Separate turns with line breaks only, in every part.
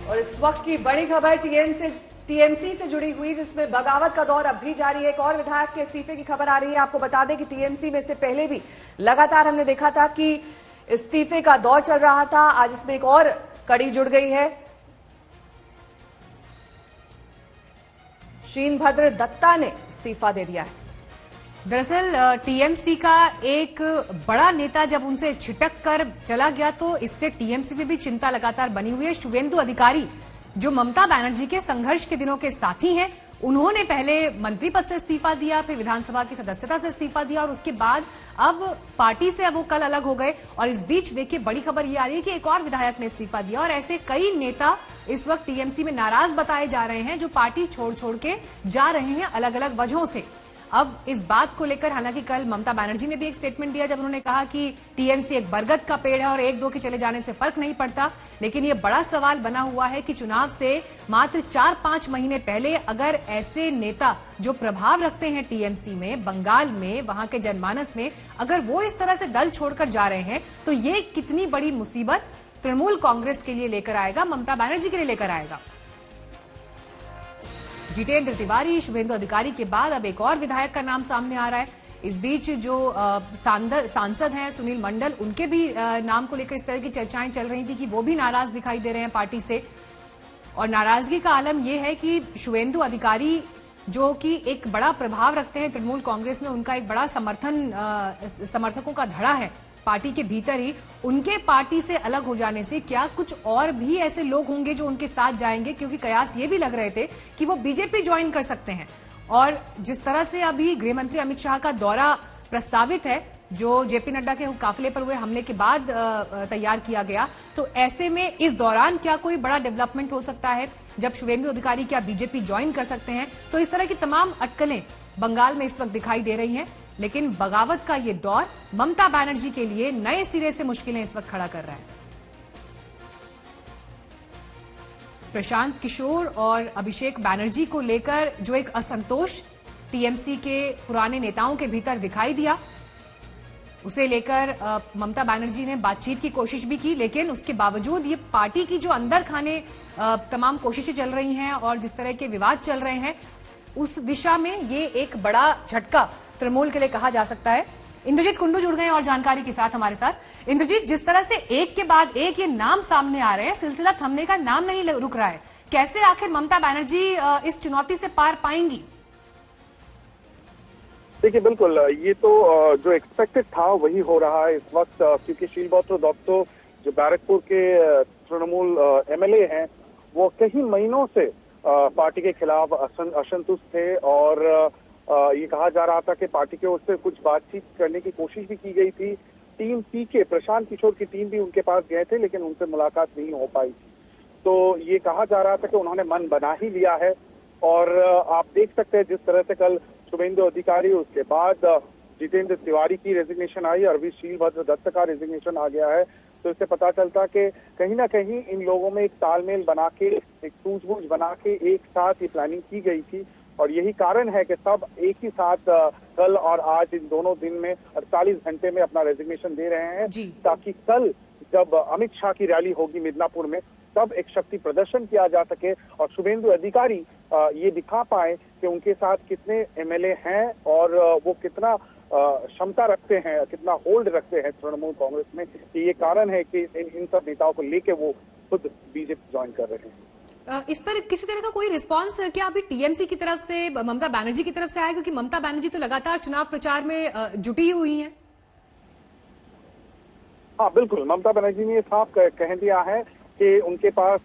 और इस वक्त की बड़ी खबर टीएमसी से जुड़ी हुई, जिसमें बगावत का दौर अब भी जारी है। एक और विधायक के इस्तीफे की खबर आ रही है। आपको बता दें कि टीएमसी में से पहले भी लगातार हमने देखा था कि इस्तीफे का दौर चल रहा था। आज इसमें एक और कड़ी जुड़ गई है। शीनभद्र दत्ता ने इस्तीफा दे दिया है।
दरअसल टीएमसी का एक बड़ा नेता जब उनसे छिटक कर चला गया तो इससे टीएमसी में भी चिंता लगातार बनी हुई है। शुवेंदु अधिकारी जो ममता बनर्जी के संघर्ष के दिनों के साथी हैं, उन्होंने पहले मंत्री पद से इस्तीफा दिया, फिर विधानसभा की सदस्यता से इस्तीफा दिया और उसके बाद अब पार्टी से वो कल अलग हो गए। और इस बीच देखिए बड़ी खबर ये आ रही है कि एक और विधायक ने इस्तीफा दिया और ऐसे कई नेता इस वक्त टीएमसी में नाराज बताए जा रहे हैं जो पार्टी छोड़ छोड़ के जा रहे हैं अलग अलग वजहों से। अब इस बात को लेकर हालांकि कल ममता बनर्जी ने भी एक स्टेटमेंट दिया जब उन्होंने कहा कि टीएमसी एक बरगद का पेड़ है और एक दो के चले जाने से फर्क नहीं पड़ता। लेकिन ये बड़ा सवाल बना हुआ है कि चुनाव से मात्र 4-5 महीने पहले अगर ऐसे नेता जो प्रभाव रखते हैं टीएमसी में, बंगाल में, वहां के जनमानस में, अगर वो इस तरह से दल छोड़कर जा रहे हैं तो ये कितनी बड़ी मुसीबत तृणमूल कांग्रेस के लिए लेकर आएगा, ममता बनर्जी के लिए लेकर आएगा। जितेंद्र तिवारी, शुभेंदु अधिकारी के बाद अब एक और विधायक का नाम सामने आ रहा है। इस बीच जो सांसद हैं सुनील मंडल, उनके भी नाम को लेकर इस तरह की चर्चाएं चल रही थी कि वो भी नाराज दिखाई दे रहे हैं पार्टी से। और नाराजगी का आलम यह है कि शुभेंदु अधिकारी जो कि एक बड़ा प्रभाव रखते हैं तृणमूल कांग्रेस में, उनका एक बड़ा समर्थकों का धड़ा है पार्टी के भीतर ही, उनके पार्टी से अलग हो जाने से क्या कुछ और भी ऐसे लोग होंगे जो उनके साथ जाएंगे, क्योंकि कयास ये भी लग रहे थे कि वो बीजेपी ज्वाइन कर सकते हैं। और जिस तरह से अभी गृहमंत्री अमित शाह का दौरा प्रस्तावित है जो जेपी नड्डा के काफिले पर हुए हमले के बाद तैयार किया गया, तो ऐसे में इस दौरान क्या कोई बड़ा डेवलपमेंट हो सकता है जब शुवेंदु अधिकारी क्या बीजेपी ज्वाइन कर सकते हैं। तो इस तरह की तमाम अटकलें बंगाल में इस वक्त दिखाई दे रही हैं। लेकिन बगावत का ये दौर ममता बनर्जी के लिए नए सिरे से मुश्किलें इस वक्त खड़ा कर रहा है। प्रशांत किशोर और अभिषेक बनर्जी को लेकर जो एक असंतोष टीएमसी के पुराने नेताओं के भीतर दिखाई दिया, उसे लेकर ममता बनर्जी ने बातचीत की कोशिश भी की, लेकिन उसके बावजूद ये पार्टी की जो अंदर खाने तमाम कोशिशें चल रही हैं और जिस तरह के विवाद चल रहे हैं, उस दिशा में ये एक बड़ा झटका तृणमूल के लिए कहा जा सकता है। इंद्रजीत कुंडू जुड़ गए और जानकारी के साथ हमारे साथ। इंद्रजीत, जिस तरह से एक के बाद एक ये नाम सामने आ रहे हैं, सिलसिला थमने का नाम नहीं रुक रहा है, कैसे आखिर ममता बनर्जी इस चुनौती से पार पाएंगी?
देखिए, बिल्कुल ये तो जो एक्सपेक्टेड था वही हो रहा है इस वक्त, क्योंकि शीलभद्र दत्ता जो बैरकपुर के तृणमूल एमएलए हैं, वो कई महीनों से पार्टी के खिलाफ असंतुष्ट थे और ये कहा जा रहा था कि पार्टी की ओर से कुछ बातचीत करने की कोशिश भी की गई थी। टीम पी के प्रशांत किशोर की टीम भी उनके पास गए थे, लेकिन उनसे मुलाकात नहीं हो पाई थी। तो ये कहा जा रहा था कि उन्होंने मन बना ही लिया है। और आप देख सकते हैं जिस तरह से कल शुभेंदु अधिकारी, उसके बाद जितेंद्र तिवारी की रेजिग्नेशन आई और अभी शीलभद्र दत्ता का रेजिग्नेशन आ गया है, तो इससे पता चलता कि कहीं ना कहीं इन लोगों में एक तालमेल बना के, एक सूझबूझ बना के एक साथ ये प्लानिंग की गई थी। और यही कारण है कि सब एक ही साथ कल और आज इन दोनों दिन में 48 घंटे में अपना रेजिग्नेशन दे रहे हैं, ताकि कल जब अमित शाह की रैली होगी मिदनापुर में, तब एक शक्ति प्रदर्शन किया जा सके और शुभेंदु अधिकारी ये दिखा पाए कि उनके साथ कितने एमएलए हैं और वो कितना क्षमता रखते हैं, कितना होल्ड रखते हैं तृणमूल कांग्रेस में। कि ये कारण है कि इन सब नेताओं को लेके वो खुद बीजेपी ज्वाइन कर रहे हैं।
इस पर किसी तरह का कोई रिस्पांस क्या अभी टीएमसी की तरफ से, ममता बनर्जी की तरफ से आया? क्योंकि ममता बनर्जी तो लगातार चुनाव प्रचार में जुटी हुई हैं।
हाँ, बिल्कुल, ममता बनर्जी ने साफ कह दिया है कि उनके पास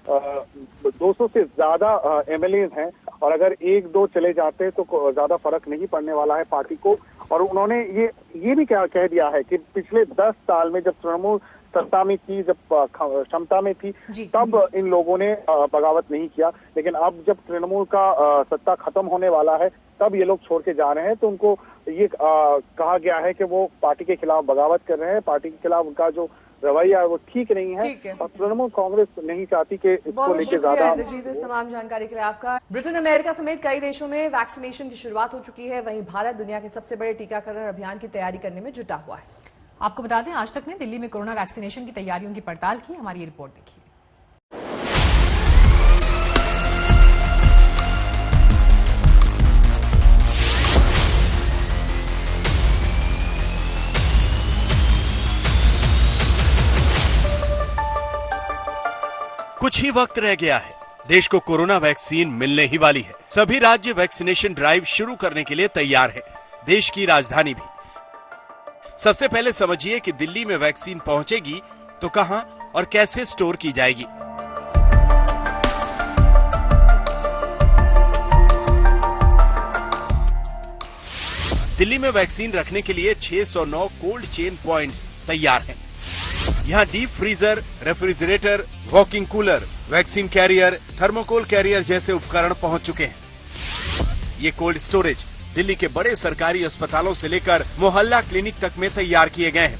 200 से ज्यादा एमएलए हैं और अगर एक दो चले जाते तो ज्यादा फर्क नहीं पड़ने वाला है पार्टी को। और उन्होंने ये भी कह दिया है कि पिछले 10 साल में जब तृणमूल सत्ता में थी, जब क्षमता में थी, तब इन लोगों ने बगावत नहीं किया, लेकिन अब जब तृणमूल का सत्ता खत्म होने वाला है तब ये लोग छोड़ के जा रहे हैं। तो उनको ये कहा गया है कि वो पार्टी के खिलाफ बगावत कर रहे हैं, पार्टी के खिलाफ उनका जो रवैया वो ठीक नहीं
ठीक है।
है और तृणमूल कांग्रेस नहीं चाहती कि इसको
बहुत
लेके
शुक्रिया
ज्यादा।
इंद्रजीत इस तमाम जानकारी के लिए आपका। ब्रिटेन, अमेरिका समेत कई देशों में वैक्सीनेशन की शुरुआत हो चुकी है, वहीं भारत दुनिया के सबसे बड़े टीकाकरण अभियान की तैयारी करने में जुटा हुआ है।
आपको बता दें, आज तक ने दिल्ली में कोरोना वैक्सीनेशन की तैयारियों की पड़ताल की। हमारी ये रिपोर्ट देखिए।
कुछ ही वक्त रह गया है, देश को कोरोना वैक्सीन मिलने ही वाली है। सभी राज्य वैक्सीनेशन ड्राइव शुरू करने के लिए तैयार है, देश की राजधानी भी। सबसे पहले समझिए कि दिल्ली में वैक्सीन पहुंचेगी तो कहां और कैसे स्टोर की जाएगी। दिल्ली में वैक्सीन रखने के लिए 609 कोल्ड चेन पॉइंट्स तैयार हैं। यहाँ deep freezer, refrigerator, walking cooler, vaccine carrier, thermocol carrier जैसे उपकरण पहुंच चुके हैं। ये कोल्ड स्टोरेज दिल्ली के बड़े सरकारी अस्पतालों से लेकर मोहल्ला क्लिनिक तक में तैयार किए गए हैं,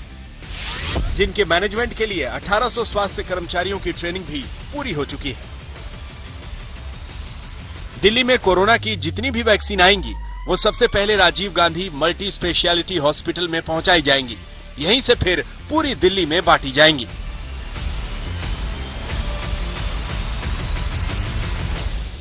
जिनके मैनेजमेंट के लिए 1800 स्वास्थ्य कर्मचारियों की ट्रेनिंग भी पूरी हो चुकी है। दिल्ली में कोरोना की जितनी भी वैक्सीन आएंगी वो सबसे पहले Rajiv Gandhi multi speciality hospital में पहुंचाई जाएंगी, यहीं से फिर पूरी दिल्ली में बांटी जाएंगी।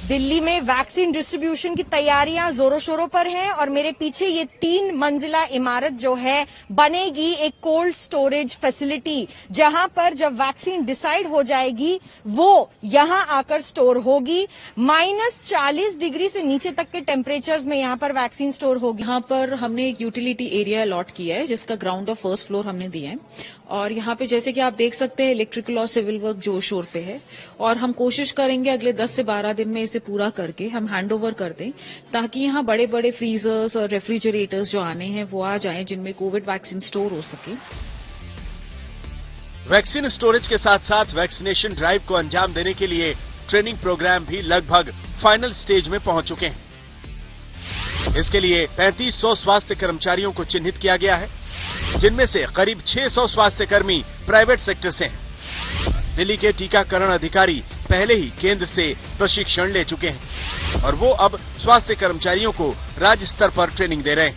दिल्ली में वैक्सीन डिस्ट्रीब्यूशन की तैयारियां जोरों शोरों पर हैं और मेरे पीछे ये 3 मंजिला इमारत जो है बनेगी एक कोल्ड स्टोरेज फैसिलिटी, जहां पर जब वैक्सीन डिसाइड हो जाएगी वो यहां आकर स्टोर होगी। -40 डिग्री से नीचे तक के टेम्परेचर्स में यहां पर वैक्सीन स्टोर होगी।
यहाँ पर हमने एक यूटिलिटी एरिया अलॉट किया है, जिसका ग्राउंड और फर्स्ट फ्लोर हमने दिया है। और यहाँ पे जैसे कि आप देख सकते हैं, इलेक्ट्रिकल और सिविल वर्क जोर शोर पे है और हम कोशिश करेंगे अगले 10 से 12 दिन में इसे पूरा करके हम हैंडओवर कर दें, ताकि यहाँ बड़े बड़े फ्रीजर्स और रेफ्रिजरेटर्स जो आने हैं वो आ जाएं, जिनमें कोविड वैक्सीन स्टोर हो सके।
वैक्सीन स्टोरेज के साथ साथ वैक्सीनेशन ड्राइव को अंजाम देने के लिए ट्रेनिंग प्रोग्राम भी लगभग फाइनल स्टेज में पहुंच चुके हैं। इसके लिए 3500 स्वास्थ्य कर्मचारियों को चिन्हित किया गया है, जिनमें से करीब 600 स्वास्थ्य कर्मी प्राइवेट सेक्टर से हैं। दिल्ली के टीकाकरण अधिकारी पहले ही केंद्र से प्रशिक्षण ले चुके हैं और वो अब स्वास्थ्य कर्मचारियों को राज्य स्तर पर ट्रेनिंग दे रहे हैं।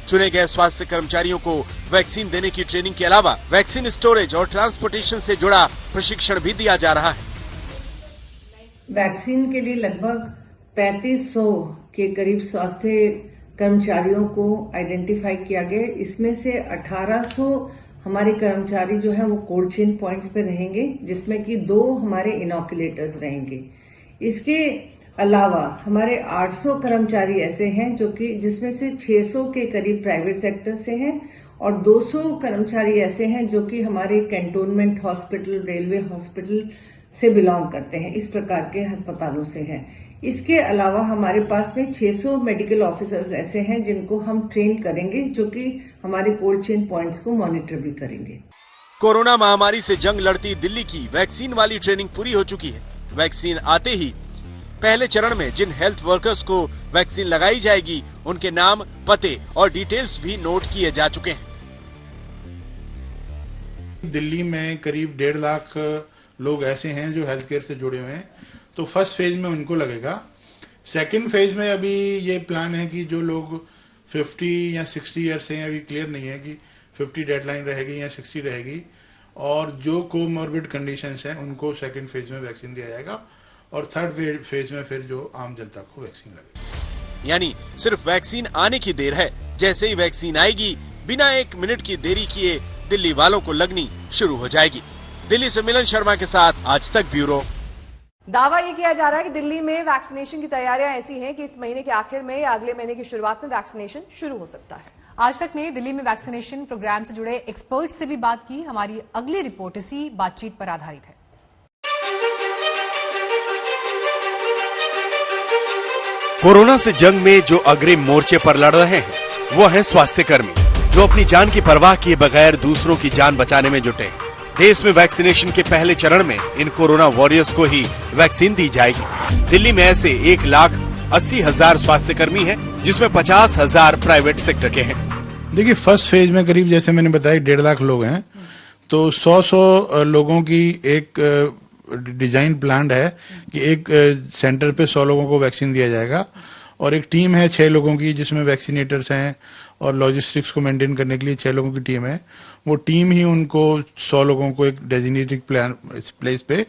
चुने गए स्वास्थ्य कर्मचारियों को वैक्सीन देने की ट्रेनिंग के अलावा वैक्सीन स्टोरेज और ट्रांसपोर्टेशन से जुड़ा प्रशिक्षण भी दिया जा रहा है।
वैक्सीन के लिए लगभग 3500 के करीब स्वास्थ्य कर्मचारियों को आइडेंटिफाई किया गया। इसमें से 1800 हमारे कर्मचारी जो है वो कोल्ड चेन पॉइंट्स पे रहेंगे, जिसमें कि 2 हमारे इनोकुलेटर्स रहेंगे। इसके अलावा हमारे 800 कर्मचारी ऐसे हैं जो कि जिसमें से 600 के करीब प्राइवेट सेक्टर से हैं और 200 कर्मचारी ऐसे हैं जो कि हमारे कैंटोनमेंट हॉस्पिटल, रेलवे हॉस्पिटल से बिलोंग करते हैं, इस प्रकार के अस्पतालों से हैं। इसके अलावा हमारे पास में 600 मेडिकल ऑफिसर्स ऐसे हैं जिनको हम ट्रेन करेंगे, जो कि हमारे कोल्ड चेन पॉइंट्स को मॉनिटर भी करेंगे।
कोरोना महामारी से जंग लड़ती दिल्ली की वैक्सीन वाली ट्रेनिंग पूरी हो चुकी है। वैक्सीन आते ही पहले चरण में जिन हेल्थ वर्कर्स को वैक्सीन लगाई जाएगी, उनके नाम, पते और डिटेल्स भी नोट किए जा चुके हैं।
दिल्ली में करीब 1.5 लाख लोग ऐसे हैं जो हेल्थ केयर से जुड़े हुए हैं, तो फर्स्ट फेज में उनको लगेगा। सेकंड फेज में अभी ये प्लान है कि जो लोग 50 या 60 ईयर से हैं, अभी क्लियर नहीं है कि 50 डेडलाइन रहेगी या 60 रहेगी, और जो कोमॉर्बिड कंडीशंस हैं उनको सेकंड फेज में वैक्सीन दिया जाएगा और थर्ड फेज में फिर जो आम जनता को वैक्सीन लगेगी।
यानी सिर्फ वैक्सीन आने की देर है, जैसे ही वैक्सीन आएगी बिना 1 मिनट की देरी किए दिल्ली वालों को लगनी शुरू हो जाएगी। दिल्ली से मिलन शर्मा के साथ आज तक ब्यूरो।
दावा ये किया जा रहा है कि दिल्ली में वैक्सीनेशन की तैयारियां ऐसी हैं कि इस महीने के आखिर में या अगले महीने की शुरुआत में वैक्सीनेशन शुरू हो सकता है।
आज तक ने दिल्ली में वैक्सीनेशन प्रोग्राम से जुड़े एक्सपर्ट से भी बात की। हमारी अगली रिपोर्ट इसी बातचीत पर आधारित है।
कोरोना से जंग में जो अग्रिम मोर्चे पर लड़ रहे हैं वो हैं स्वास्थ्य कर्मी, जो अपनी जान की परवाह किए बगैर दूसरों की जान बचाने में जुटे। देश में वैक्सीनेशन के पहले चरण में इन कोरोना वॉरियर्स को ही वैक्सीन दी जाएगी। दिल्ली में ऐसे 1,80,000 स्वास्थ्य कर्मी हैं, जिसमें 50,000 प्राइवेट सेक्टर के हैं।
देखिए, फर्स्ट फेज में करीब जैसे मैंने बताया 1.5 लाख लोग हैं, तो 100 लोगों की एक डिजाइन प्लान है कि एक सेंटर पे 100 लोगों को वैक्सीन दिया जाएगा, और एक टीम है 6 लोगों की जिसमें वैक्सीनेटर्स हैं और लॉजिस्टिक्स को मेंटेन करने के लिए 6 लोगों की टीम है। वो टीम ही उनको 100 लोगों को एक डेजिग्नेटेड प्लेस पे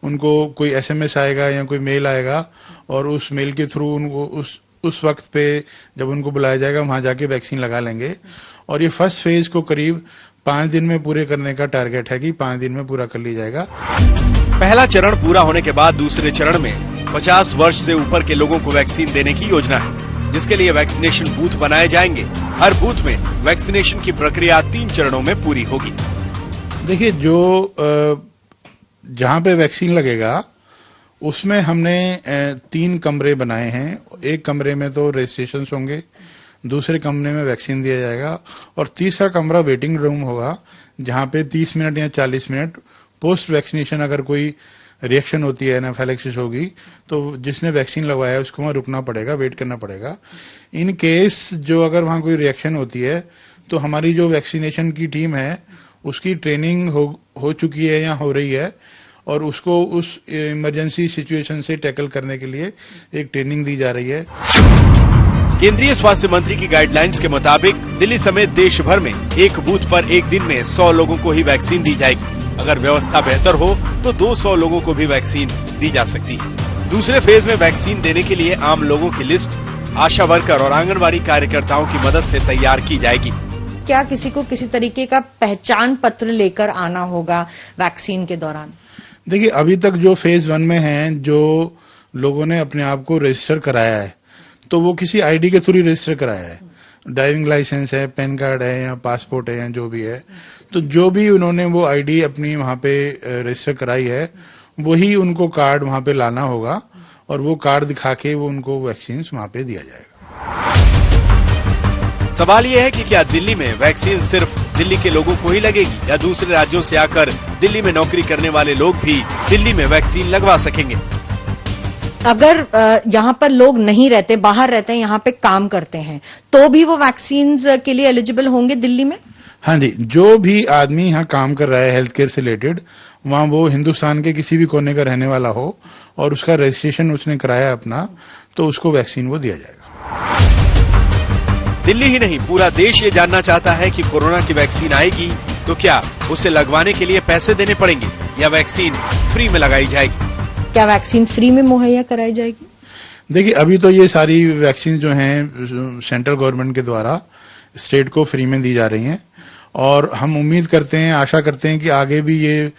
उनको कोई एसएमएस आएगा या कोई मेल आएगा, और उस मेल के थ्रू उनको उस वक्त पे जब उनको बुलाया जाएगा वहां जाके वैक्सीन लगा लेंगे। और ये फर्स्ट फेज को करीब 5 दिन में पूरे करने का टारगेट है कि 5 दिन में पूरा कर लिया जाएगा।
पहला चरण पूरा होने के बाद दूसरे चरण में 50 वर्ष से ऊपर के लोगों को वैक्सीन देने की योजना है, जिसके लिए वैक्सीनेशन बूथ बनाए जाएंगे। हर बूथ में वैक्सीनेशन की प्रक्रिया 3 चरणों में पूरी होगी।
देखिए, जो जहां पे वैक्सीन लगेगा उसमें हमने 3 कमरे बनाए हैं। एक कमरे में तो रजिस्ट्रेशन होंगे, दूसरे कमरे में वैक्सीन दिया जाएगा, और तीसरा कमरा वेटिंग रूम होगा जहां पे 30 मिनट या 40 मिनट पोस्ट वैक्सीनेशन अगर कोई रिएक्शन होती है, एनाफिलैक्सिस होगी, तो जिसने वैक्सीन लगवाया है उसको वहां रुकना पड़ेगा, वेट करना पड़ेगा। इन केस जो अगर वहां कोई रिएक्शन होती है तो हमारी जो वैक्सीनेशन की टीम है उसकी ट्रेनिंग हो चुकी है या हो रही है, और उसको उस इमरजेंसी सिचुएशन से टैकल करने के लिए एक ट्रेनिंग दी जा रही है।
केंद्रीय स्वास्थ्य मंत्री की गाइडलाइंस के मुताबिक दिल्ली समेत देश भर में एक बूथ पर एक दिन में 100 लोगों को ही वैक्सीन दी जाएगी। अगर व्यवस्था बेहतर हो तो 200 लोगों को भी वैक्सीन दी जा सकती है। दूसरे फेज में वैक्सीन देने के लिए आम लोगों की लिस्ट आशा वर्कर और आंगनबाड़ी कार्यकर्ताओं की मदद से तैयार की जाएगी।
क्या किसी को किसी तरीके का पहचान पत्र लेकर आना होगा वैक्सीन के दौरान?
देखिए, अभी तक जो फेज 1 में हैं, जो लोगों ने अपने आप को रजिस्टर कराया है, तो वो किसी आईडी के थ्रू रजिस्टर कराया है। ड्राइविंग लाइसेंस है, पैन कार्ड है या पासपोर्ट है या जो भी है, तो जो भी उन्होंने वो आईडी अपनी वहां पे रजिस्टर कराई है वही उनको कार्ड वहां पे लाना होगा, और वो कार्ड दिखा के वो उनको वैक्सीन वहां पे दिया जाएगा।
सवाल ये है कि क्या दिल्ली में वैक्सीन सिर्फ दिल्ली के लोगों को ही लगेगी, या दूसरे राज्यों से आकर दिल्ली में नौकरी करने वाले लोग भी दिल्ली में वैक्सीन लगवा सकेंगे?
अगर यहाँ पर लोग नहीं रहते, बाहर रहते हैं, यहाँ पे काम करते हैं, तो भी वो वैक्सीन के लिए एलिजिबल होंगे दिल्ली में?
हाँ जी, जो भी आदमी यहाँ काम कर रहा है हेल्थ केयर से रिलेटेड, वहाँ वो हिंदुस्तान के किसी भी कोने का रहने वाला हो और उसका रजिस्ट्रेशन उसने कराया अपना, तो उसको वैक्सीन वो दिया जाएगा।
दिल्ली ही नहीं, पूरा देश ये जानना चाहता है कि कोरोना की वैक्सीन आएगी तो क्या उसे लगवाने के लिए पैसे देने पड़ेंगे या वैक्सीन फ्री में लगाई जाएगी?
क्या वैक्सीन फ्री में मुहैया कराई जाएगी?
देखिए, अभी तो ये सारी वैक्सीन जो हैं सेंट्रल गवर्नमेंट के द्वारा स्टेट को फ्री में दी जा रही हैं, और हम उम्मीद करते हैं, आशा करते हैं कि आगे भी ये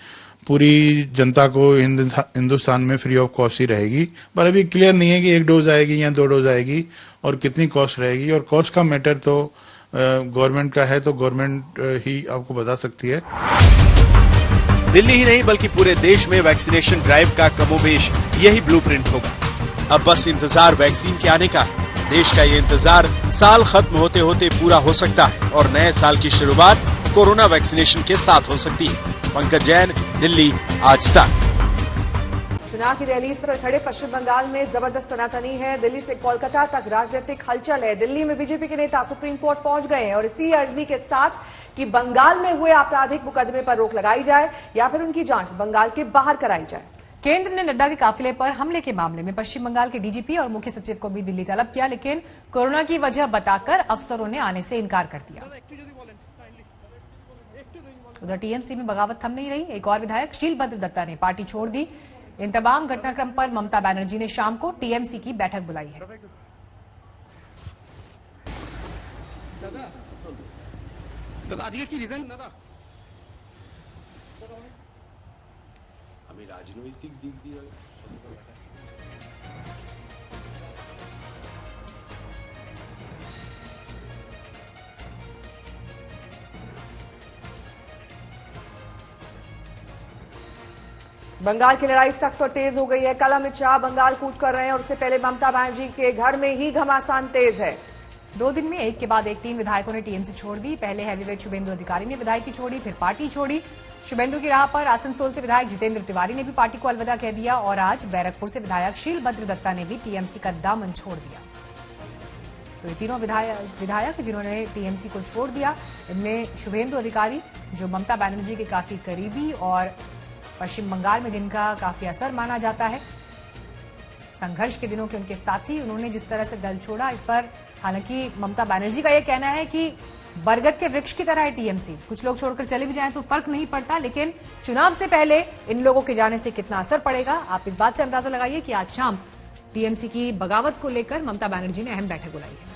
पूरी जनता को हिंदुस्तान में फ्री ऑफ कॉस्ट ही रहेगी। पर अभी क्लियर नहीं है कि 1 डोज आएगी या 2 डोज आएगी और कितनी कॉस्ट रहेगी, और कॉस्ट का मैटर तो गवर्नमेंट का है, तो गवर्नमेंट ही आपको बता सकती है।
दिल्ली ही नहीं बल्कि पूरे देश में वैक्सीनेशन ड्राइव का कमोबेश यही ब्लूप्रिंट होगा। अब बस इंतजार वैक्सीन के आने का है। देश का ये इंतजार साल खत्म होते होते पूरा हो सकता है, और नए साल की शुरुआत कोरोना वैक्सीनेशन के साथ हो सकती है। पंकज जैन, दिल्ली, आज तक।
चुनाव की रैलीज पर खड़े पश्चिम बंगाल में जबरदस्त तनातनी है। दिल्ली से कोलकाता तक राजनीतिक हलचल है। दिल्ली में बीजेपी के नेता सुप्रीम कोर्ट पहुंच गए हैं, और इसी अर्जी के साथ कि बंगाल में हुए आपराधिक मुकदमे पर रोक लगाई जाए या फिर उनकी जांच बंगाल के बाहर कराई जाए।
केंद्र ने नड्डा के काफिले पर हमले के मामले में पश्चिम बंगाल के डीजीपी और मुख्य सचिव को भी दिल्ली तलब किया, लेकिन कोरोना की वजह बताकर अफसरों ने आने से इनकार कर दिया। उधर टीएमसी में बगावत थम नहीं रही। एक और विधायक शीलभद्र दत्ता ने पार्टी छोड़ दी। इन तमाम घटनाक्रम पर ममता बनर्जी ने शाम को टीएमसी की बैठक बुलाई है।
রাজনৈতিক দিক দিয়ে
बंगाल की लड़ाई सख्त और तेज हो गई है। कल अमित शाह बंगाल कूच कर रहे हैं, और उससे पहले ममता बनर्जी के घर में ही घमासान तेज है।
2 दिन में एक के बाद एक 3 विधायकों ने टीएमसी छोड़ दी। पहले हैवीवेट शुभेंदु अधिकारी ने विधायकी छोड़ी, फिर पार्टी छोड़ी। शुभेंदु की राह पर आसनसोल से विधायक जितेंद्र तिवारी ने भी पार्टी को अलविदा कह दिया, और आज बैरकपुर से विधायक शीलभद्र दत्ता ने भी टीएमसी का दामन छोड़ दिया। तो ये तीनों विधायक जिन्होंने टीएमसी को छोड़ दिया, इनमें शुभेंदु अधिकारी जो ममता बनर्जी के काफी करीबी और पश्चिम बंगाल में जिनका काफी असर माना जाता है, संघर्ष के दिनों के उनके साथी, उन्होंने जिस तरह से दल छोड़ा, इस पर हालांकि ममता बनर्जी का यह कहना है कि बरगद के वृक्ष की तरह है टीएमसी, कुछ लोग छोड़कर चले भी जाएं तो फर्क नहीं पड़ता, लेकिन चुनाव से पहले इन लोगों के जाने से कितना असर पड़ेगा, आप इस बात से अंदाजा लगाइए कि आज शाम टीएमसी की बगावत को लेकर ममता बनर्जी ने अहम बैठक बुलाई है।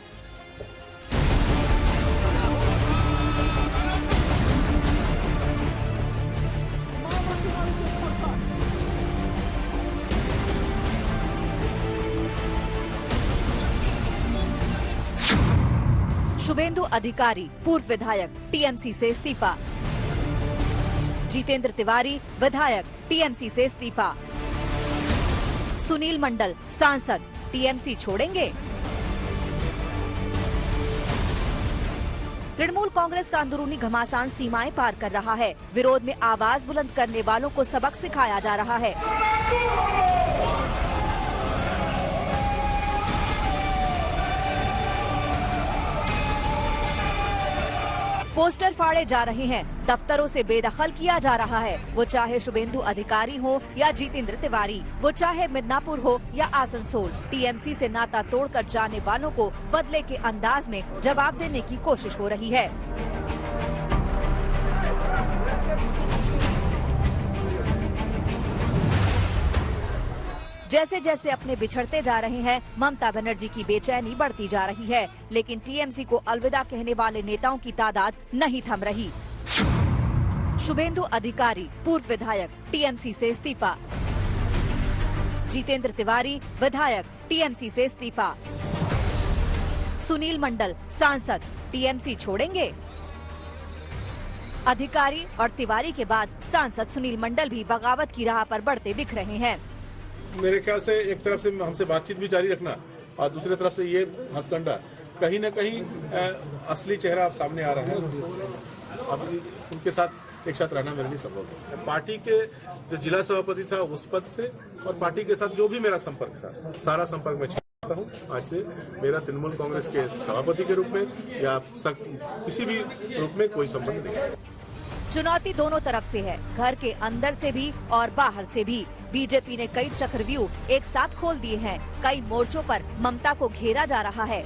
शुभेंदु अधिकारी पूर्व विधायक टीएमसी से इस्तीफा। जितेंद्र तिवारी विधायक टीएमसी से इस्तीफा। सुनील मंडल सांसद टीएमसी छोड़ेंगे। तृणमूल कांग्रेस का अंदरूनी घमासान सीमाएं पार कर रहा है। विरोध में आवाज बुलंद करने वालों को सबक सिखाया जा रहा है। पोस्टर फाड़े जा रहे हैं, दफ्तरों से बेदखल किया जा रहा है। वो चाहे शुभेंदु अधिकारी हो या जितेंद्र तिवारी, वो चाहे मिदनापुर हो या आसनसोल, टीएमसी से नाता तोड़कर जाने वालों को बदले के अंदाज में जवाब देने की कोशिश हो रही है। जैसे जैसे अपने बिछड़ते जा रहे हैं, ममता बनर्जी की बेचैनी बढ़ती जा रही है, लेकिन टीएमसी को अलविदा कहने वाले नेताओं की तादाद नहीं थम रही। शुभेंदु अधिकारी पूर्व विधायक टीएमसी से इस्तीफा। जितेंद्र तिवारी विधायक टीएमसी से इस्तीफा। सुनील मंडल सांसद टीएमसी छोड़ेंगे। अधिकारी और तिवारी के बाद सांसद सुनील मंडल भी बगावत की राह पर बढ़ते दिख रहे हैं।
मेरे ख्याल से एक तरफ से हमसे बातचीत भी जारी रखना और दूसरी तरफ से ये हथकंडा, कहीं न कहीं असली चेहरा अब सामने आ रहा है। अब उनके साथ एक साथ रहना मेरे लिए संभव है। पार्टी के जो जिला सभापति था उस पद से और पार्टी के साथ जो भी मेरा संपर्क था, सारा संपर्क मैं चाहता हूँ। आज से मेरा तृणमूल कांग्रेस के सभापति के रूप में या किसी भी रूप में कोई संबंध नहीं है।
चुनौती दोनों तरफ से है, घर के अंदर से भी और बाहर से भी। बीजेपी ने कई चक्रव्यूह एक साथ खोल दिए हैं। कई मोर्चों पर ममता को घेरा जा रहा है।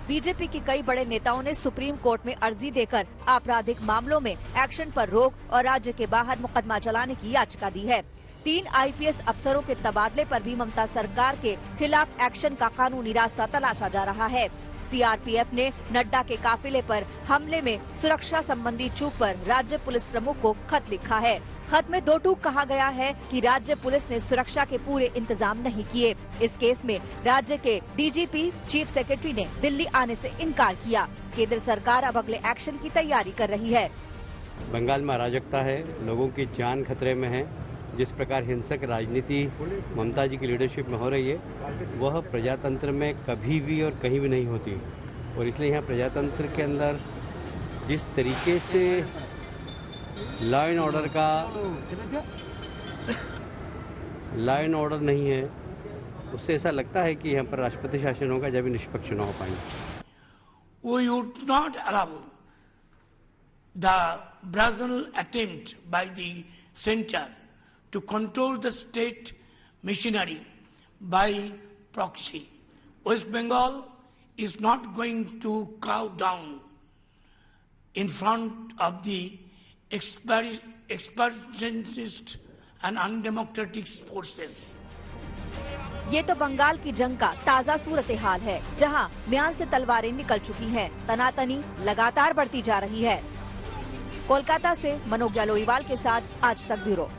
बीजेपी के कई बड़े नेताओं ने सुप्रीम कोर्ट में अर्जी देकर आपराधिक मामलों में एक्शन पर रोक और राज्य के बाहर मुकदमा चलाने की याचिका दी है। 3 आईपीएस अफसरों के तबादले पर भी ममता सरकार के खिलाफ एक्शन का कानूनी रास्ता तलाशा जा रहा है। सीआरपीएफ ने नड्डा के काफिले पर हमले में सुरक्षा संबंधी चूक पर राज्य पुलिस प्रमुख को खत लिखा है। खत में 2 टूक कहा गया है कि राज्य पुलिस ने सुरक्षा के पूरे इंतजाम नहीं किए। इस केस में राज्य के डीजीपी चीफ सेक्रेटरी ने दिल्ली आने से इनकार किया। केंद्र सरकार अब अगले एक्शन की तैयारी कर रही है।
बंगाल में अराजकता है, लोगों की जान खतरे में है। जिस प्रकार हिंसक राजनीति ममता जी की लीडरशिप में हो रही है, वह प्रजातंत्र में कभी भी और कहीं भी नहीं होती। और इसलिए यहाँ प्रजातंत्र के अंदर जिस तरीके से लॉ एंड ऑर्डर नहीं है, उससे ऐसा लगता है कि यहाँ पर राष्ट्रपति शासन होगा जब भी निष्पक्ष चुनाव हो पाएंगे।
We would not allow the brazen attempt by the center to control the state machinery by proxy. West Bengal is not going to cow down in front of the expansionist and undemocratic forces.
ये तो बंगाल की जंग का ताजा सूरत हाल है, जहां म्यान से तलवारें निकल चुकी हैं। तनातनी लगातार बढ़ती जा रही है। कोलकाता से मनोज लोईवाल के साथ आज तक ब्यूरो।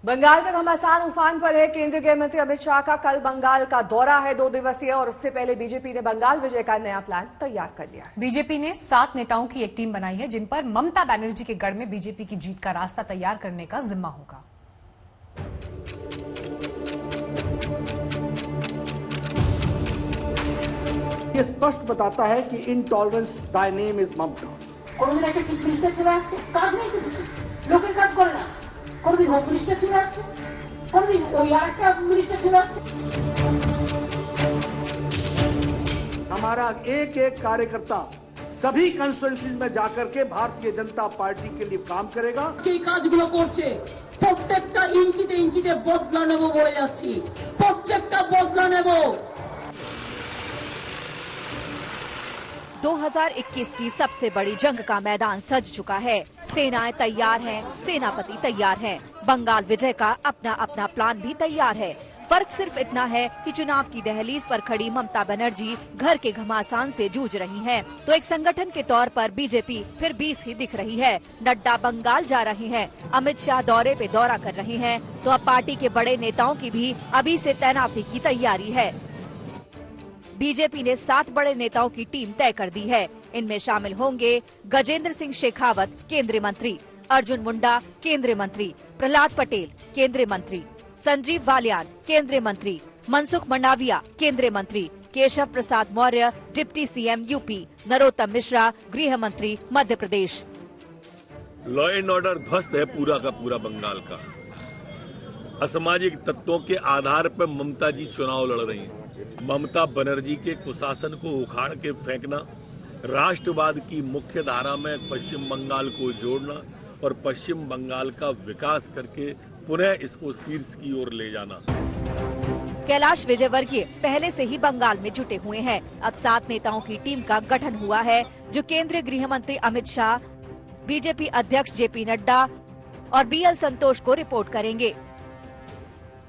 बंगाल का घमासान उफान पर है। केंद्रीय गृह मंत्री अमित शाह का कल बंगाल का दौरा है, 2 दिवसीय, और उससे पहले बीजेपी ने बंगाल विजय का नया प्लान तैयार कर लिया है।
बीजेपी ने 7 नेताओं की एक टीम बनाई है, जिन पर ममता बनर्जी के गढ़ में बीजेपी की जीत का रास्ता तैयार करने का जिम्मा होगा।
ये स्पष्ट बताता है कि इनटॉलरेंस दाय नेम इज ममता।
কোনদিন একটা চিফ মিনিস্টার চলে আসছে, কাজ নেই তো কিছু, লোকের কাজ করে না। কোনদিন হোম মিনিস্টার চলে আসছে, কোনদিন ওই আরেকটা মিনিস্টার চলে আসছে।
हमारा एक एक कार्यकर्ता सभी कंस्टिट्यूएंसीज में जाकर के भारतीय जनता पार्टी के लिए काम करेगा।
এই কাজগুলো করছে প্রত্যেকটা ইঞ্চিতে ইঞ্চিতে বদলা নেব বলে যাচ্ছি, প্রত্যেকটা বদলা নেব।
2021 की सबसे बड़ी जंग का मैदान सज चुका है। सेनाएं तैयार हैं, सेनापति तैयार हैं। बंगाल विजय का अपना अपना प्लान भी तैयार है। फर्क सिर्फ इतना है कि चुनाव की दहलीज पर खड़ी ममता बनर्जी घर के घमासान से जूझ रही हैं, तो एक संगठन के तौर पर बीजेपी फिर 20 ही दिख रही है। नड्डा बंगाल जा रहे हैं, अमित शाह दौरे पे दौरा कर रहे हैं, तो अब पार्टी के बड़े नेताओं की भी अभी से तैनाती की तैयारी है। बीजेपी ने 7 बड़े नेताओं की टीम तय कर दी है। इनमें शामिल होंगे गजेंद्र सिंह शेखावत केंद्रीय मंत्री, अर्जुन मुंडा केंद्रीय मंत्री, प्रहलाद पटेल केंद्रीय मंत्री, संजीव बालियान केंद्रीय मंत्री, मनसुख मंडाविया केंद्रीय मंत्री, Keshav Prasad Maurya deputy CM UP, Narottam Mishra गृह मंत्री Madhya Pradesh.
Law and order ध्वस्त है पूरा का पूरा बंगाल का। असामाजिक तत्वों के आधार पर ममता जी चुनाव लड़ रही हैं। ममता बनर्जी के कुशासन को उखाड़ के फेंकना, राष्ट्रवाद की मुख्य धारा में पश्चिम बंगाल को जोड़ना और पश्चिम बंगाल का विकास करके पुनः इसको शीर्ष की ओर ले जाना।
कैलाश विजयवर्गीय पहले से ही बंगाल में जुटे हुए हैं। अब 7 नेताओं की टीम का गठन हुआ है, जो केंद्रीय गृह मंत्री अमित शाह, बीजेपी अध्यक्ष जेपी नड्डा और बीएल संतोष को रिपोर्ट करेंगे।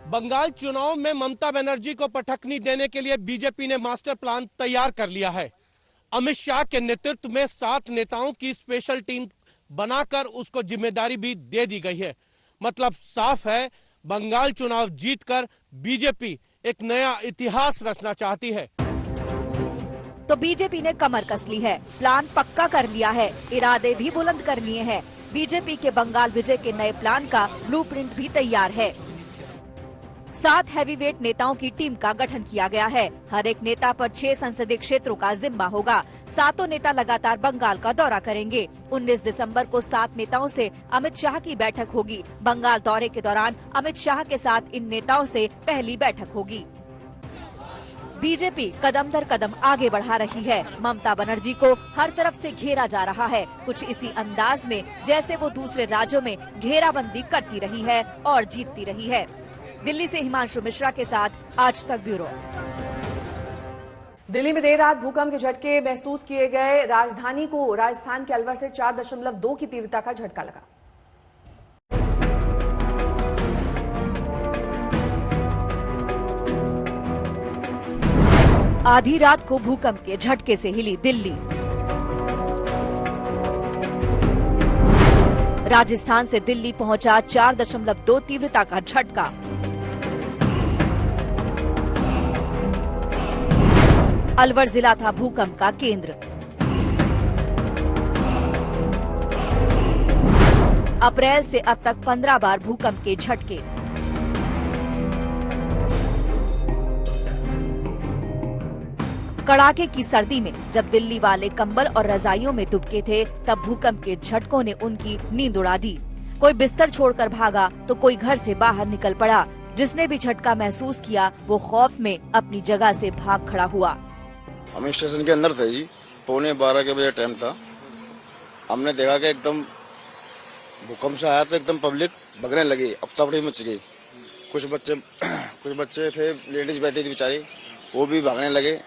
बंगाल चुनाव में ममता बनर्जी को पटखनी देने के लिए बीजेपी ने मास्टर प्लान तैयार कर लिया है। अमित शाह के नेतृत्व में 7 नेताओं की स्पेशल टीम बनाकर उसको जिम्मेदारी भी दे दी गई है। मतलब साफ है, बंगाल चुनाव जीतकर बीजेपी एक नया इतिहास रचना चाहती है।
तो बीजेपी ने कमर कस ली है, प्लान पक्का कर लिया है, इरादे भी बुलंद कर लिए हैं। बीजेपी के बंगाल विजय के नए प्लान का ब्लूप्रिंट भी तैयार है। 7 हैवीवेट नेताओं की टीम का गठन किया गया है। हर एक नेता पर 6 संसदीय क्षेत्रों का जिम्मा होगा। 7 नेता लगातार बंगाल का दौरा करेंगे। 19 दिसंबर को 7 नेताओं से अमित शाह की बैठक होगी। बंगाल दौरे के दौरान अमित शाह के साथ इन नेताओं से पहली बैठक होगी। बीजेपी कदम दर कदम आगे बढ़ा रही है। ममता बनर्जी को हर तरफ से घेरा जा रहा है, कुछ इसी अंदाज में जैसे वो दूसरे राज्यों में घेराबंदी करती रही है और जीतती रही है। दिल्ली से हिमांशु मिश्रा के साथ आज तक ब्यूरो।
दिल्ली में देर रात भूकंप के झटके महसूस किए गए। राजधानी को राजस्थान के अलवर से 4.2 की तीव्रता का झटका लगा।
आधी रात को भूकंप के झटके से हिली दिल्ली। राजस्थान से दिल्ली पहुंचा 4.2 तीव्रता का झटका। अलवर जिला था भूकंप का केंद्र। अप्रैल से अब तक 15 बार भूकंप के झटके। कड़ाके की सर्दी में जब दिल्ली वाले कंबल और रजाइयों में दुबके थे, तब भूकंप के झटकों ने उनकी नींद उड़ा दी। कोई बिस्तर छोड़कर भागा तो कोई घर से बाहर निकल पड़ा। जिसने भी झटका महसूस किया वो खौफ में अपनी जगह से भाग खड़ा हुआ।
हम स्टेशन के अंदर थे जी, 11:15 के बजे टाइम था। हमने देखा कि एकदम भूकंप से आया तो एकदम पब्लिक भगने लगी, अफरा-तफरी मच गई। कुछ बच्चे थे, लेडीज बैठी थी बेचारी, वो भी भागने लगे।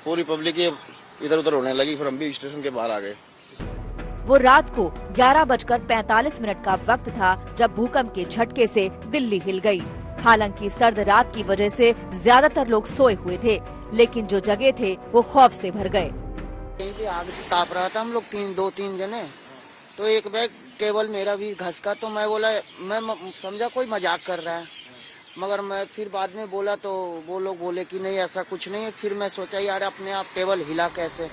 पूरी पब्लिक इधर उधर होने लगी। फिर हम भी स्टेशन के बाहर आ गए।
वो रात को 11:45 का वक्त था जब भूकंप के झटके से दिल्ली हिल गई। हालांकि सर्द रात की वजह से ज्यादातर लोग सोए हुए थे, लेकिन जो जगह थे वो खौफ से भर गए।
कहीं भी आग ताप रहा था। हम लोग 2-3 जने, तो एक बैग टेबल मेरा भी घस का, तो मैं बोला, मैं समझा कोई मजाक कर रहा है, मगर मैं फिर बाद में बोला तो वो लोग बोले कि नहीं ऐसा कुछ नहीं है। फिर मैं सोचा यार अपने आप टेबल हिला कैसे।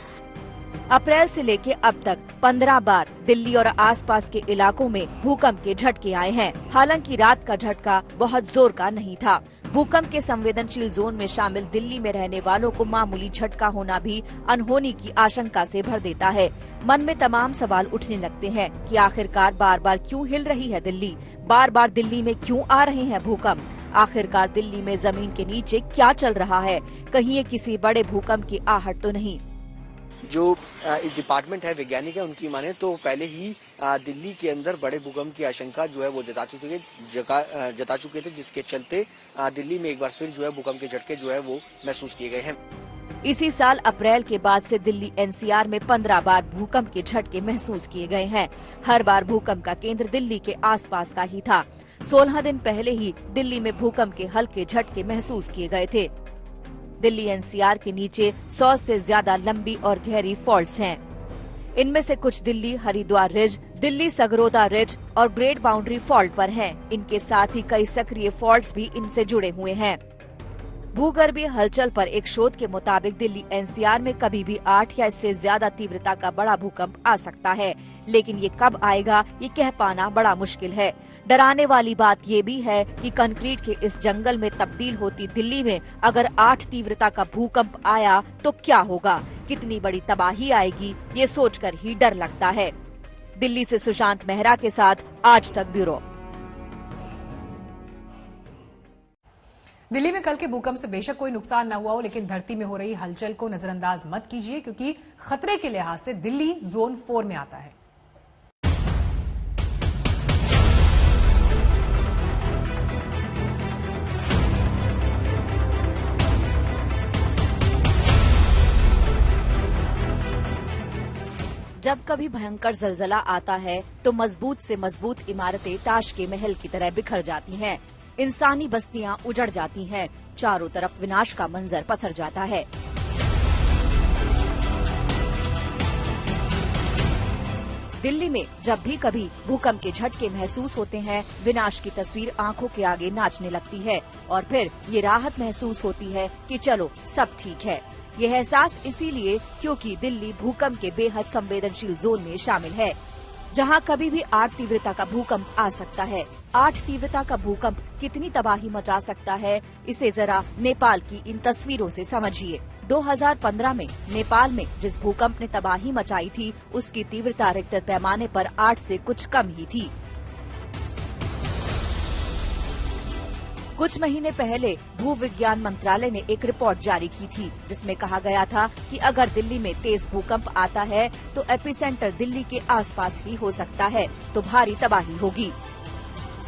अप्रैल से लेके अब तक 15 बार दिल्ली और आसपास के इलाकों में भूकंप के झटके आए हैं। हालांकि रात का झटका बहुत जोर का नहीं था। भूकंप के संवेदनशील जोन में शामिल दिल्ली में रहने वालों को मामूली झटका होना भी अनहोनी की आशंका से भर देता है। मन में तमाम सवाल उठने लगते हैं कि आखिरकार बार बार क्यों हिल रही है दिल्ली, बार बार दिल्ली में क्यों आ रहे हैं भूकंप। आखिरकार दिल्ली में जमीन के नीचे क्या चल रहा है? कहीं ये किसी बड़े भूकंप की आहट तो नहीं?
जो डिपार्टमेंट है, वैज्ञानिक है, उनकी माने तो पहले ही दिल्ली के अंदर बड़े भूकंप की आशंका जो है वो जता चुके थे, जिसके चलते दिल्ली में एक बार फिर जो है भूकंप के झटके जो है वो महसूस किए गए हैं।
इसी साल अप्रैल के बाद से दिल्ली एनसीआर में 15 बार भूकंप के झटके महसूस किए गए हैं। हर बार भूकंप का केंद्र दिल्ली के आसपास का ही था। 16 दिन पहले ही दिल्ली में भूकंप के हल्के झटके महसूस किए गए थे। दिल्ली एनसीआर के नीचे 100 से ज्यादा लंबी और गहरी फॉल्ट्स हैं। इनमें से कुछ दिल्ली हरिद्वार रिज, दिल्ली सगरोदा रिज और ग्रेट बाउंड्री फॉल्ट पर हैं। इनके साथ ही कई सक्रिय फॉल्ट्स भी इनसे जुड़े हुए हैं। भूगर्भीय हलचल पर एक शोध के मुताबिक दिल्ली एनसीआर में कभी भी 8 या इससे ज्यादा तीव्रता का बड़ा भूकंप आ सकता है, लेकिन ये कब आएगा ये कह पाना बड़ा मुश्किल है। डराने वाली बात ये भी है कि कंक्रीट के इस जंगल में तब्दील होती दिल्ली में अगर 8 तीव्रता का भूकंप आया तो क्या होगा, कितनी बड़ी तबाही आएगी, ये सोचकर ही डर लगता है। दिल्ली से सुशांत मेहरा के साथ आज तक ब्यूरो।
दिल्ली में कल के भूकंप से बेशक कोई नुकसान न हुआ हो, लेकिन धरती में हो रही हलचल को नजरअंदाज मत कीजिए, क्योंकि खतरे के लिहाज से दिल्ली जोन 4 में आता है।
जब कभी भयंकर जलजला आता है तो मजबूत से मजबूत इमारतें ताश के महल की तरह बिखर जाती हैं। इंसानी बस्तियां उजड़ जाती हैं। चारों तरफ विनाश का मंजर पसर जाता है। दिल्ली में जब भी कभी भूकंप के झटके महसूस होते हैं, विनाश की तस्वीर आंखों के आगे नाचने लगती है और फिर ये राहत महसूस होती है कि चलो सब ठीक है। यह एहसास इसीलिए क्योंकि दिल्ली भूकंप के बेहद संवेदनशील जोन में शामिल है, जहां कभी भी 8 तीव्रता का भूकंप आ सकता है। 8 तीव्रता का भूकंप कितनी तबाही मचा सकता है, इसे जरा नेपाल की इन तस्वीरों से समझिए। 2015 में नेपाल में जिस भूकंप ने तबाही मचाई थी, उसकी तीव्रता रिक्टर पैमाने पर 8 से कुछ कम ही थी। कुछ महीने पहले भूविज्ञान मंत्रालय ने एक रिपोर्ट जारी की थी, जिसमें कहा गया था कि अगर दिल्ली में तेज भूकंप आता है तो एपिसेंटर दिल्ली के आसपास ही हो सकता है, तो भारी तबाही होगी।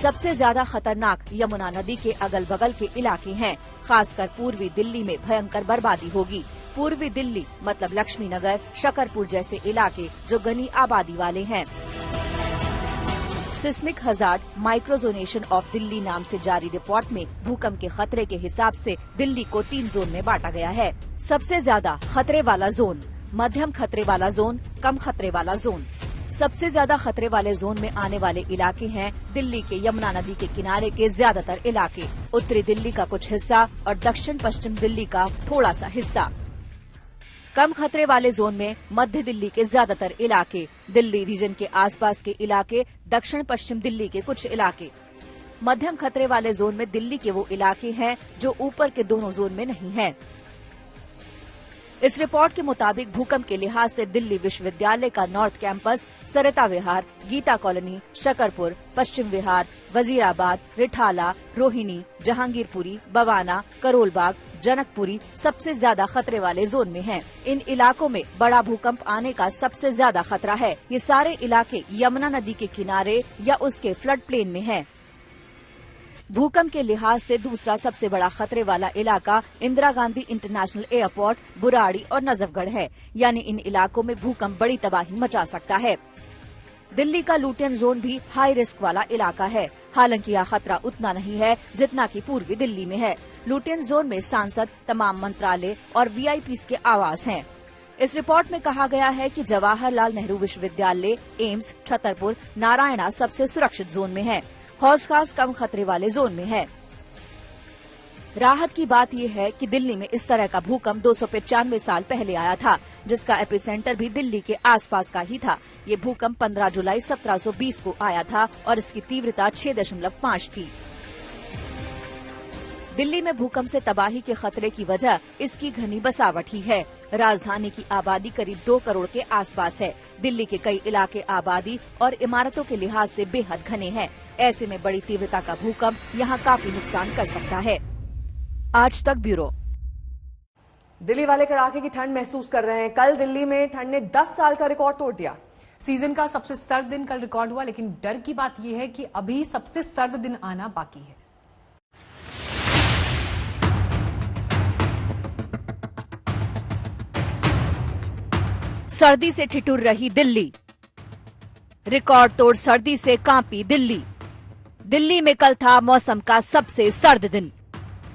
सबसे ज्यादा खतरनाक यमुना नदी के अगल बगल के इलाके हैं। खासकर पूर्वी दिल्ली में भयंकर बर्बादी होगी। पूर्वी दिल्ली मतलब लक्ष्मी नगर, शकरपुर जैसे इलाके जो घनी आबादी वाले हैं। सिस्मिक हजार्ड माइक्रोजोनेशन ऑफ दिल्ली नाम से जारी रिपोर्ट में भूकंप के खतरे के हिसाब से दिल्ली को 3 जोन में बांटा गया है। सबसे ज्यादा खतरे वाला जोन, मध्यम खतरे वाला जोन, कम खतरे वाला जोन। सबसे ज्यादा खतरे वाले जोन में आने वाले इलाके हैं दिल्ली के यमुना नदी के किनारे के ज्यादातर इलाके, उत्तरी दिल्ली का कुछ हिस्सा और दक्षिण पश्चिम दिल्ली का थोड़ा सा हिस्सा। कम खतरे वाले जोन में मध्य दिल्ली के ज्यादातर इलाके, दिल्ली रीजन के आसपास के इलाके, दक्षिण पश्चिम दिल्ली के कुछ इलाके। मध्यम खतरे वाले जोन में दिल्ली के वो इलाके हैं जो ऊपर के दोनों जोन में नहीं हैं। इस रिपोर्ट के मुताबिक भूकंप के लिहाज से दिल्ली विश्वविद्यालय का नॉर्थ कैंपस, सरिता विहार, गीता कॉलोनी, शकरपुर, पश्चिम विहार, वजीराबाद, रिठाला, रोहिणी, जहांगीरपुरी, बवाना, करोलबाग, जनकपुरी सबसे ज्यादा खतरे वाले जोन में हैं। इन इलाकों में बड़ा भूकंप आने का सबसे ज्यादा खतरा है। ये सारे इलाके यमुना नदी के किनारे या उसके फ्लड प्लेन में हैं। भूकंप के लिहाज से दूसरा सबसे बड़ा खतरे वाला इलाका इंदिरा गांधी इंटरनेशनल एयरपोर्ट, बुराड़ी और नजफगढ़ है। यानी इन इलाकों में भूकंप बड़ी तबाही मचा सकता है। दिल्ली का लुटियन जोन भी हाई रिस्क वाला इलाका है। हालांकि यह खतरा उतना नहीं है जितना कि पूर्वी दिल्ली में है। लुटियन जोन में सांसद, तमाम मंत्रालय और वीआईपीज़ के आवास हैं। इस रिपोर्ट में कहा गया है कि जवाहरलाल नेहरू विश्वविद्यालय, एम्स, छतरपुर, नारायणा सबसे सुरक्षित जोन में है। हौज खास कम खतरे वाले जोन में है। राहत की बात यह है कि दिल्ली में इस तरह का भूकंप 295 साल पहले आया था, जिसका एपिसेंटर भी दिल्ली के आसपास का ही था। ये भूकंप 15 जुलाई 1720 को आया था और इसकी तीव्रता 6.5 थी। दिल्ली में भूकंप से तबाही के खतरे की वजह इसकी घनी बसावट ही है। राजधानी की आबादी करीब 2 करोड़ के आसपास है। दिल्ली के कई इलाके आबादी और इमारतों के लिहाज से बेहद घने हैं। ऐसे में बड़ी तीव्रता का भूकंप यहाँ काफी नुकसान कर सकता है। आज तक ब्यूरो।
दिल्ली वाले कड़ाके की ठंड महसूस कर रहे हैं। कल दिल्ली में ठंड ने 10 साल का रिकॉर्ड तोड़ दिया।
सीजन का सबसे सर्द दिन कल रिकॉर्ड हुआ, लेकिन डर की बात यह है कि अभी सबसे सर्द दिन आना बाकी है।
सर्दी से ठिठुर रही दिल्ली, रिकॉर्ड तोड़ सर्दी से कांपी दिल्ली। दिल्ली में कल था मौसम का सबसे सर्द दिन।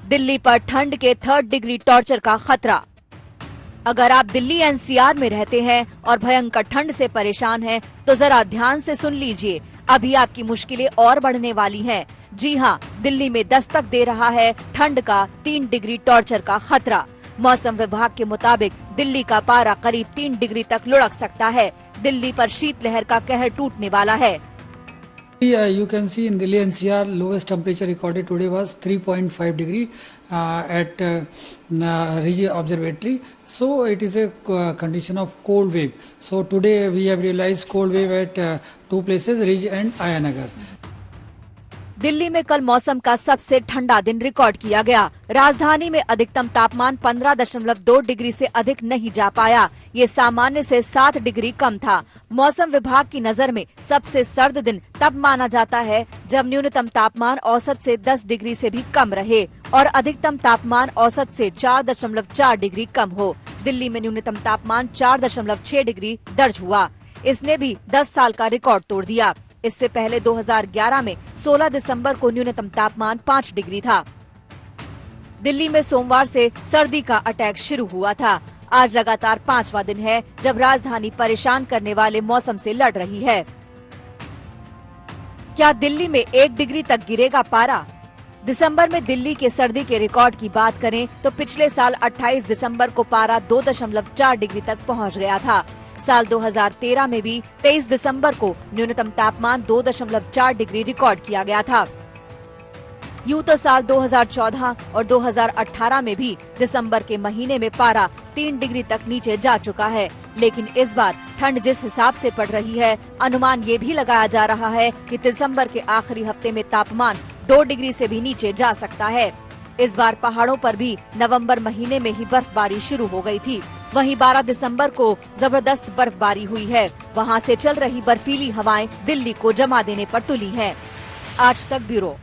दिल्ली पर ठंड के 3rd डिग्री टॉर्चर का खतरा। अगर आप दिल्ली एनसीआर में रहते हैं और भयंकर ठंड से परेशान हैं, तो जरा ध्यान से सुन लीजिए, अभी आपकी मुश्किलें और बढ़ने वाली हैं। जी हां, दिल्ली में दस्तक दे रहा है ठंड का 3 डिग्री टॉर्चर का खतरा। मौसम विभाग के मुताबिक दिल्ली का पारा करीब 3 डिग्री तक लुढ़क सकता है। दिल्ली पर शीतलहर का कहर टूटने वाला है।
You can see in Delhi NCR lowest temperature recorded today was 3.5 degree at Ridge Observatory. So it is a condition of cold wave. So today we have realized cold wave at 2 places, Ridge and Ayanagar.
Delhi में कल मौसम का सबसे ठंडा दिन record किया गया। राजधानी में अधिकतम तापमान 15.2 डिग्री से अधिक नहीं जा पाया। ये सामान्य से 7 डिग्री कम था। मौसम विभाग की नजर में सबसे सर्द दिन तब माना जाता है जब न्यूनतम तापमान औसत से 10 डिग्री से भी कम रहे और अधिकतम तापमान औसत से 4.4 डिग्री कम हो। दिल्ली में न्यूनतम तापमान 4.6 डिग्री दर्ज हुआ। इसने भी 10 साल का रिकॉर्ड तोड़ दिया। इससे पहले 2011 में 16 दिसंबर को न्यूनतम तापमान 5 डिग्री था। दिल्ली में सोमवार से सर्दी का अटैक शुरू हुआ था। आज लगातार 5वां दिन है जब राजधानी परेशान करने वाले मौसम से लड़ रही है। क्या दिल्ली में 1 डिग्री तक गिरेगा पारा? दिसंबर में दिल्ली के सर्दी के रिकॉर्ड की बात करें तो पिछले साल 28 दिसंबर को पारा 2.4 डिग्री तक पहुंच गया था। साल 2013 में भी 23 दिसंबर को न्यूनतम तापमान 2.4 डिग्री रिकॉर्ड किया गया था। यूं तो साल 2014 और 2018 में भी दिसंबर के महीने में पारा 3 डिग्री तक नीचे जा चुका है, लेकिन इस बार ठंड जिस हिसाब से पड़ रही है, अनुमान ये भी लगाया जा रहा है कि दिसंबर के आखिरी हफ्ते में तापमान 2 डिग्री से भी नीचे जा सकता है। इस बार पहाड़ों पर भी नवंबर महीने में ही बर्फबारी शुरू हो गई थी। वहीं 12 दिसंबर को जबरदस्त बर्फबारी हुई है। वहां से चल रही बर्फीली हवाएं दिल्ली को जमा देने पर तुली हैं। आज तक ब्यूरो।